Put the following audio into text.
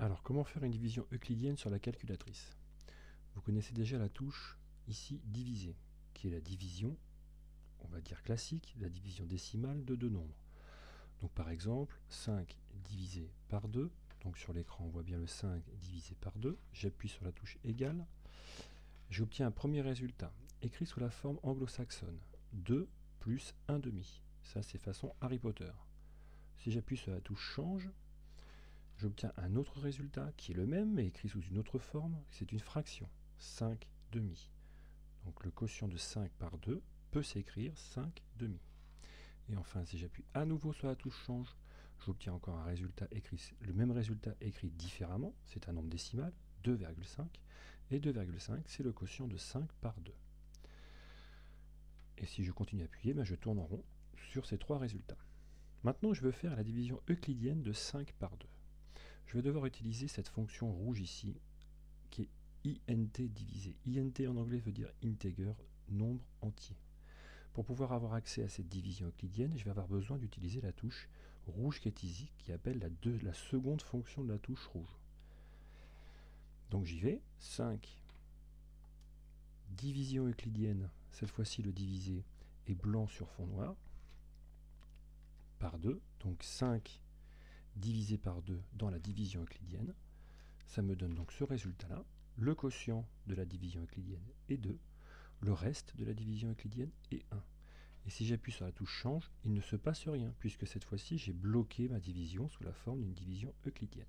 Alors, comment faire une division euclidienne sur la calculatrice? Vous connaissez déjà la touche ici diviser, qui est la division, on va dire classique, la division décimale de deux nombres. Donc par exemple, 5 divisé par 2, donc sur l'écran on voit bien le 5 divisé par 2, j'appuie sur la touche égale, j'obtiens un premier résultat, écrit sous la forme anglo-saxonne, 2 plus 1 demi, ça c'est façon Harry Potter. Si j'appuie sur la touche change, j'obtiens un autre résultat qui est le même mais écrit sous une autre forme, c'est une fraction, 5 demi. Donc le quotient de 5 par 2 peut s'écrire 5 demi. Et enfin, si j'appuie à nouveau sur la touche change, j'obtiens encore un résultat écrit, le même résultat écrit différemment, c'est un nombre décimal, 2,5, et 2,5 c'est le quotient de 5 par 2. Et si je continue à appuyer, je tourne en rond sur ces trois résultats. Maintenant, je veux faire la division euclidienne de 5 par 2. Je vais devoir utiliser cette fonction rouge ici, qui est int divisé. Int en anglais veut dire integer, nombre entier. Pour pouvoir avoir accès à cette division euclidienne, je vais avoir besoin d'utiliser la touche rouge qui est ici, qui appelle la seconde fonction de la touche rouge. Donc j'y vais, 5, division euclidienne, cette fois-ci le divisé est blanc sur fond noir, par 2, donc 5 divisé par 2 dans la division euclidienne, ça me donne donc ce résultat-là, le quotient de la division euclidienne est 2, le reste de la division euclidienne est 1. Et si j'appuie sur la touche change, il ne se passe rien, puisque cette fois-ci j'ai bloqué ma division sous la forme d'une division euclidienne.